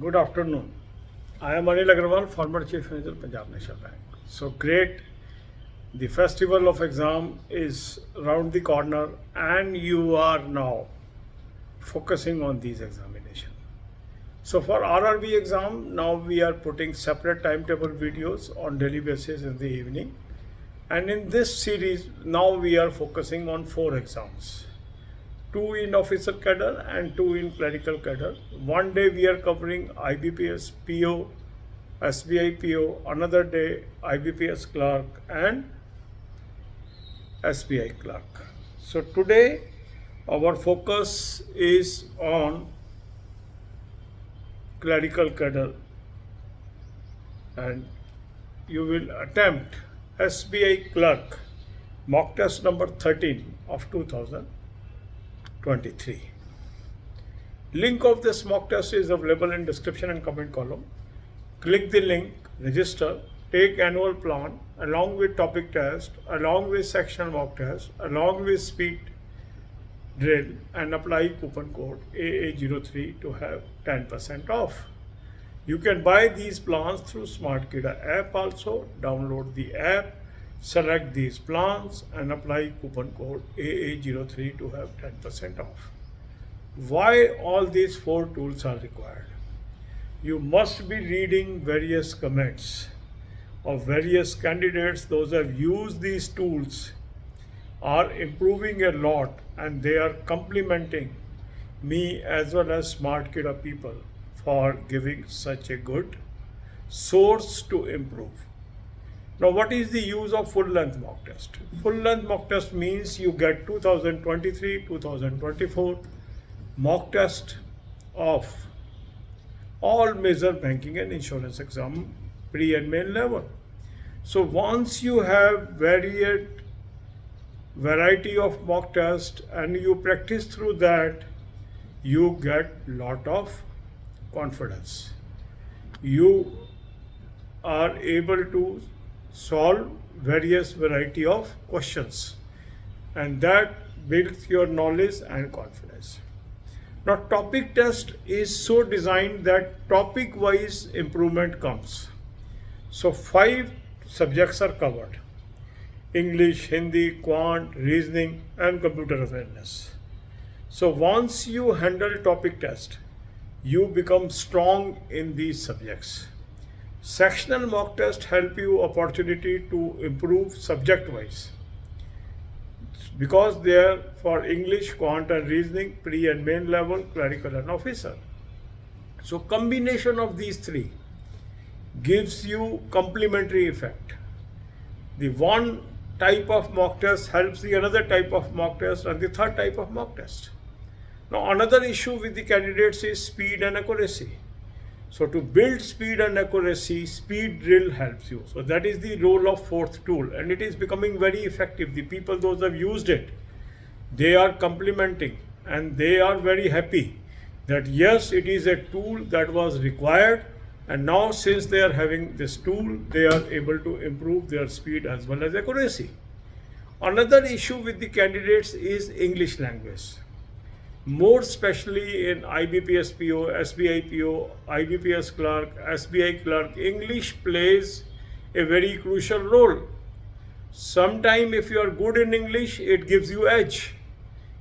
Good afternoon. I am Anil Agarwal, former Chief Manager, Punjab National Bank. So great. The festival of exam is round the corner, and you are now focusing on these examination. So for RRB exam, now we are putting separate timetable videos on daily basis in the evening. And in this series, now we are focusing on 4 exams. 2 in officer cadre and 2 in clerical cadre. One day we are covering IBPS PO, SBI PO, another day IBPS clerk and SBI clerk. So today our focus is on clerical cadre, and you will attempt SBI clerk mock test number 13 of 2023. Link of this mock test is available in description and comment column. Click the link, register, take annual plan along with topic test, along with sectional mock test, along with speed drill, and apply coupon code AA03 to have 10% off. You can buy these plans through SmartKida app also. Download the app, select these plans and apply coupon code AA03 to have 10% off. Why all these 4 tools are required? You must be reading various comments of various candidates. Those who have used these tools are improving a lot, and they are complimenting me as well as SmartKida people for giving such a good source to improve. Now, what is the use of full length mock test? Full length mock test means you get 2023-2024 mock test of all major banking and insurance exam pre and main level. So once you have variety of mock test and you practice through that, you get lot of confidence. You are able to solve various variety of questions, and that builds your knowledge and confidence. Now, topic test is so designed that topic wise improvement comes. So 5 subjects are covered: English, Hindi, Quant, reasoning and computer awareness. So once you handle topic test, you become strong in these subjects. Sectional mock test help you opportunity to improve subject wise, because they are for English, Quant and reasoning, pre and main level, clerical and officer. So combination of these 3 gives you complementary effect. The one type of mock test helps the another type of mock test and the third type of mock test. Now, another issue with the candidates is speed and accuracy. So to build speed and accuracy, speed drill helps you. So that is the role of 4th tool, and it is becoming very effective. The people, those who have used it, they are complimenting and they are very happy that yes, it is a tool that was required, and now since they are having this tool, they are able to improve their speed as well as accuracy. Another issue with the candidates is English language. More especially in IBPS PO, SBI PO, IBPS clerk, SBI clerk, English plays a very crucial role. Sometime if you are good in English, it gives you edge.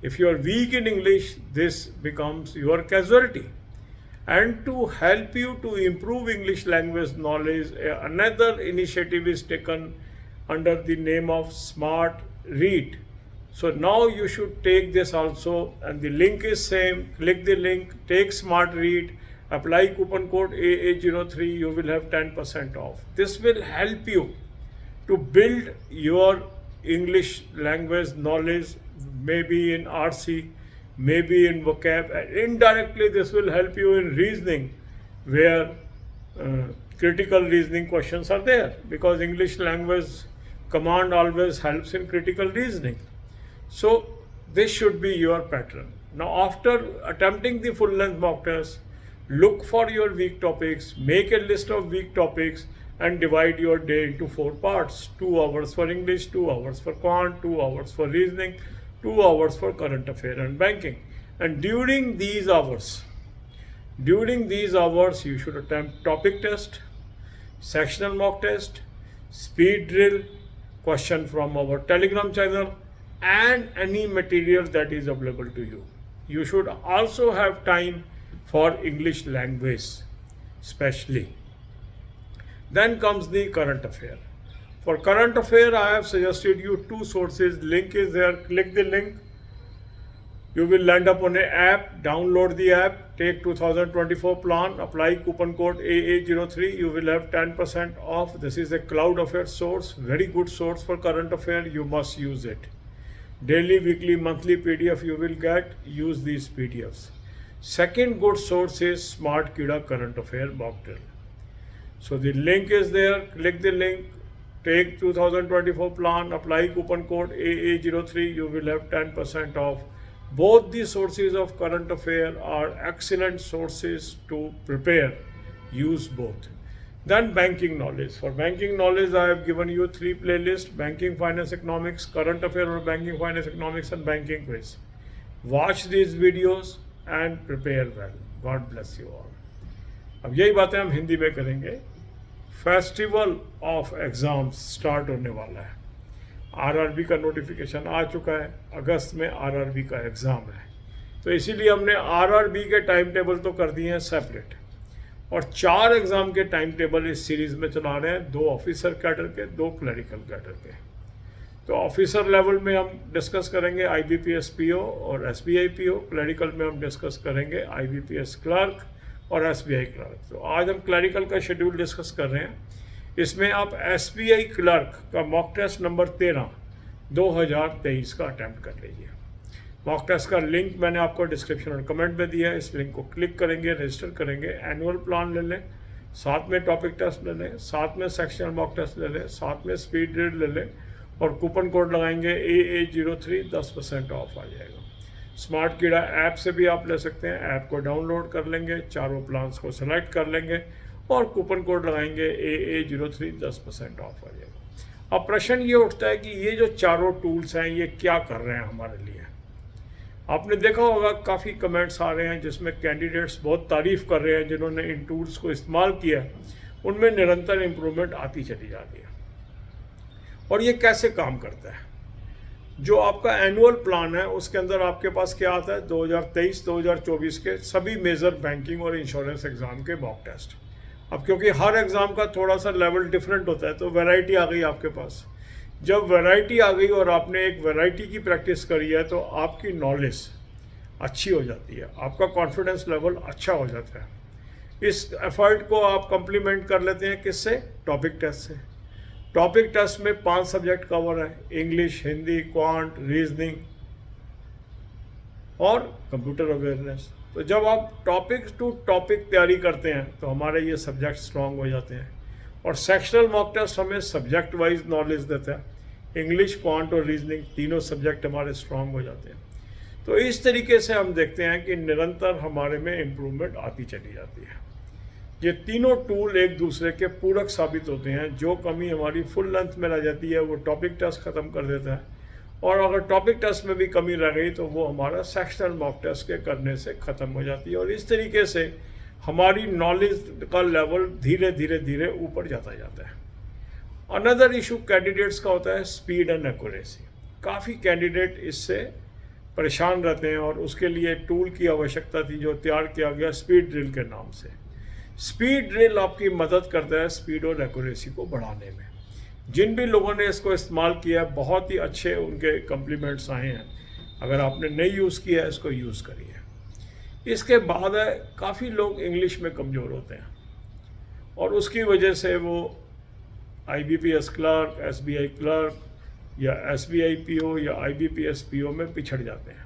If you are weak in English, this becomes your casualty. And to help you to improve English language knowledge, another initiative is taken under the name of Smart Read. So now you should take this also, and the link is same. Click the link, take Smart Read, apply coupon code AA03, you will have 10% off. This will help you to build your English language knowledge, maybe in RC, maybe in vocab, and indirectly this will help you in reasoning, where critical reasoning questions are there, because English language command always helps in critical reasoning. So this should be your pattern. Now, after attempting the full length mock test, look for your weak topics, make a list of weak topics and divide your day into 4 parts: 2 hours for English, 2 hours for Quant, 2 hours for reasoning, 2 hours for current affair and banking. And during these hours, During these hours, you should attempt topic test, sectional mock test, speed drill, question from our Telegram channel, and any material that is available to you. You should also have time for English language, especially. Then comes the current affair. For current affair, I have suggested you two sources. Link is there. Click the link. You will land up on an app. Download the app. Take 2024 plan. Apply coupon code AA03. You will have 10% off. This is a cloud affair source. Very good source for current affair. You must use it. Daily, weekly, monthly PDF you will get. Use these PDFs. Second good source is Smart Kida current affair mock drill. So the link is there. Click the link. Take 2024 plan. Apply coupon code AA03. You will have 10% off. Both the sources of current affair are excellent sources to prepare. Use both. Then banking knowledge. For banking knowledge, I have given you 3 playlists: banking, finance, economics, current affair or banking, finance, economics, and banking quiz. Watch these videos and prepare well. God bless you all. अब यही बातें हम हिंदी में करेंगे. Festival of exams start होने वाला है. RRB का नोटिफिकेशन आ चुका है. अगस्त में आरआरबी का एग्ज़ाम है, तो इसीलिए हमने आरआरबी के टाइम टेबल तो कर दिए हैं सेपरेट, और 4 एग्ज़ाम के टाइम टेबल इस सीरीज़ में चला रहे हैं. 2 ऑफिसर कैडर के, 2 क्लरिकल कैडर के. तो ऑफिसर लेवल में हम डिस्कस करेंगे IBPS PO और SBI PO. क्लरिकल में हम डिस्कस करेंगे IBPS क्लर्क और SBI क्लर्क. तो आज हम क्लरिकल का शेड्यूल डिस्कस कर रहे हैं. इसमें आप SBI क्लर्क का मॉक टेस्ट नंबर 13 2023 का अटैम्प्ट कर लीजिए. मॉक टेस्ट का लिंक मैंने आपको डिस्क्रिप्शन और कमेंट में दिया है. इस लिंक को क्लिक करेंगे, रजिस्टर करेंगे, एनुअल प्लान ले लें, साथ में टॉपिक टेस्ट ले लें, साथ में सेक्शनल मॉक टेस्ट ले लें, साथ में स्पीड ड्रिल ले लें, और कूपन कोड लगाएंगे AA03. 10% ऑफ आ जाएगा. स्मार्ट कीड़ा ऐप से भी आप ले सकते हैं. ऐप को डाउनलोड कर लेंगे, चारों प्लान्स को सेलेक्ट कर लेंगे और कूपन कोड लगाएंगे AA03. 10% ऑफ आ जाएगा. अब प्रश्न ये उठता है कि ये जो चारों टूल्स हैं ये क्या कर रहे हैं हमारे लिए. आपने देखा होगा काफ़ी कमेंट्स आ रहे हैं जिसमें कैंडिडेट्स बहुत तारीफ़ कर रहे हैं जिन्होंने इन टूल्स को इस्तेमाल किया है. उनमें निरंतर इम्प्रूवमेंट आती चली जा रही है. और ये कैसे काम करता है? जो आपका एनुअल प्लान है उसके अंदर आपके पास क्या आता है? 2023-2024 के सभी मेजर बैंकिंग और इंश्योरेंस एग्ज़ाम के मॉक टेस्ट. अब क्योंकि हर एग्ज़ाम का थोड़ा सा लेवल डिफरेंट होता है तो वैरायटी आ गई आपके पास. जब वैरायटी आ गई और आपने एक वैरायटी की प्रैक्टिस करी है तो आपकी नॉलेज अच्छी हो जाती है, आपका कॉन्फिडेंस लेवल अच्छा हो जाता है. इस एफर्ट को आप कंप्लीमेंट कर लेते हैं किससे? टॉपिक टेस्ट से. टॉपिक टेस्ट में 5 सब्जेक्ट कवर है: इंग्लिश, हिंदी, क्वांट, रीजनिंग और कंप्यूटर अवेयरनेस. तो जब आप टॉपिक टू टॉपिक तैयारी करते हैं तो हमारे ये सब्जेक्ट स्ट्रॉन्ग हो जाते हैं. और सेक्शनल मॉक टेस्ट हमें सब्जेक्ट वाइज नॉलेज देता है. इंग्लिश, क्वांट और रीजनिंग तीनों सब्जेक्ट हमारे स्ट्रॉन्ग हो जाते हैं. तो इस तरीके से हम देखते हैं कि निरंतर हमारे में इम्प्रूवमेंट आती चली जाती है. ये तीनों टूल एक दूसरे के पूरक साबित होते हैं. जो कमी हमारी फुल लेंथ में रह जाती है वो टॉपिक टेस्ट ख़त्म कर देता है, और अगर टॉपिक टेस्ट में भी कमी रह गई तो वो हमारा सेक्शनल मॉक टेस्ट के करने से ख़त्म हो जाती है. और इस तरीके से हमारी नॉलेज का लेवल धीरे धीरे धीरे ऊपर जाता जाता है. अनदर इशू कैंडिडेट्स का होता है स्पीड एंड एक्यूरेसी. काफ़ी कैंडिडेट इससे परेशान रहते हैं और उसके लिए टूल की आवश्यकता थी जो तैयार किया गया स्पीड ड्रिल के नाम से. स्पीड ड्रिल आपकी मदद करता है स्पीड और एक्यूरेसी को बढ़ाने में. जिन भी लोगों ने इसको इस्तेमाल किया है बहुत ही अच्छे उनके कम्प्लीमेंट्स आए हैं. अगर आपने नहीं यूज़ किया है इसको यूज़ करिए. इसके बाद है काफ़ी लोग इंग्लिश में कमज़ोर होते हैं और उसकी वजह से वो IBPS क्लर्क, SBI क्लर्क या SBI PO या IBPS PO में पिछड़ जाते हैं.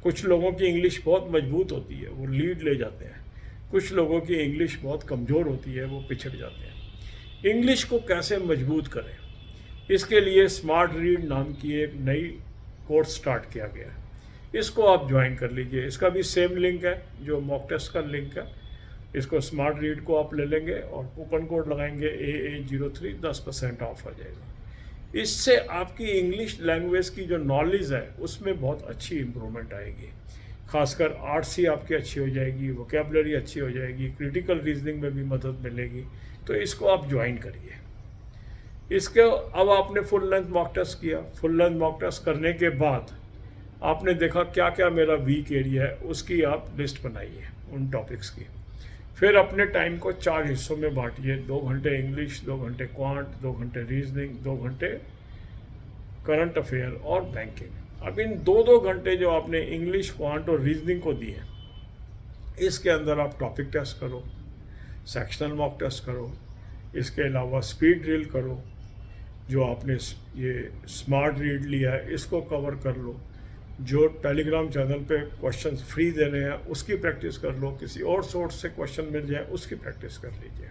कुछ लोगों की इंग्लिश बहुत मजबूत होती है, वो लीड ले जाते हैं. कुछ लोगों की इंग्लिश बहुत कमज़ोर होती है, वो पिछड़ जाते हैं. इंग्लिश को कैसे मजबूत करें, इसके लिए स्मार्ट रीड नाम की एक नई कोर्स स्टार्ट किया गया है. इसको आप ज्वाइन कर लीजिए. इसका भी सेम लिंक है जो मॉक टेस्ट का लिंक है. इसको स्मार्ट रीड को आप ले लेंगे और कूपन कोड लगाएंगे AA03. 10% ऑफ आ जाएगा. इससे आपकी इंग्लिश लैंग्वेज की जो नॉलेज है उसमें बहुत अच्छी इम्प्रूवमेंट आएगी. खासकर आर्ट्स ही आपकी अच्छी हो जाएगी, वोकेबलरी अच्छी हो जाएगी, क्रिटिकल रीजनिंग में भी मदद मिलेगी। तो इसको आप ज्वाइन करिए। इसके अब आपने फुल लेंथ मॉक टेस्ट किया। फुल लेंथ मॉक टेस्ट करने के बाद आपने देखा क्या क्या मेरा वीक एरिया है, उसकी आप लिस्ट बनाइए उन टॉपिक्स की। फिर अपने टाइम को 4 हिस्सों में बांटिए, 2 घंटे इंग्लिश, 2 घंटे क्वांट, 2 घंटे रीजनिंग, 2 घंटे करंट अफेयर और बैंकिंग। अब इन 2-2 घंटे जो आपने इंग्लिश, क्वांट और रीजनिंग को दिए, इसके अंदर आप टॉपिक टेस्ट करो, सेक्शनल मॉक टेस्ट करो, इसके अलावा स्पीड ड्रिल करो, जो आपने ये स्मार्ट रीड लिया है इसको कवर कर लो, जो टेलीग्राम चैनल पे क्वेश्चंस फ्री दे रहे हैं उसकी प्रैक्टिस कर लो, किसी और सोर्स से क्वेश्चन मिल जाए उसकी प्रैक्टिस कर लीजिए।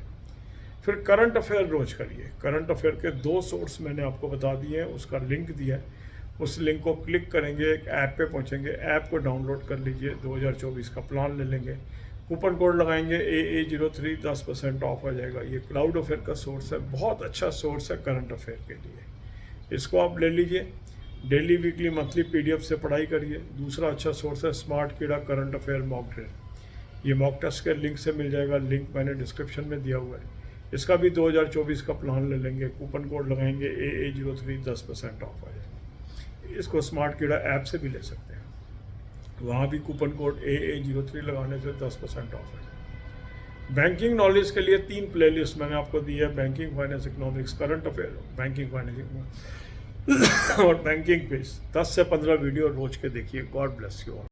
फिर करंट अफेयर रोज करिए। करंट अफेयर के 2 सोर्स मैंने आपको बता दिए हैं, उसका लिंक दिया है। उस लिंक को क्लिक करेंगे, एक ऐप पे पहुंचेंगे, ऐप को डाउनलोड कर लीजिए, 2024 का प्लान ले लेंगे, कूपन कोड लगाएंगे AA03, 10% ऑफ आ जाएगा। ये क्लाउड अफेयर का सोर्स है, बहुत अच्छा सोर्स है करंट अफेयर के लिए, इसको आप ले लीजिए। डेली, वीकली, मंथली PDF से पढ़ाई करिए। दूसरा अच्छा सोर्स है स्मार्ट कीड़ा करंट अफेयर मॉक ड्रिल, ये मॉक टेस्ट के लिंक से मिल जाएगा, लिंक मैंने डिस्क्रिप्शन में दिया हुआ है। इसका भी 2024 का प्लान ले लेंगे, कूपन कोड लगाएंगे AA03, 10% ऑफ आ जाएगा। इसको स्मार्ट कीड़ा ऐप से भी ले सकते हैं, वहाँ भी कूपन कोड AA03 लगाने से 10% ऑफ है। बैंकिंग नॉलेज के लिए 3 प्लेलिस्ट मैंने आपको दी है, banking, finance, economics, current affair, banking, finance और बैंकिंग क्विज। 10 से 15 वीडियो रोज के देखिए। God bless you all.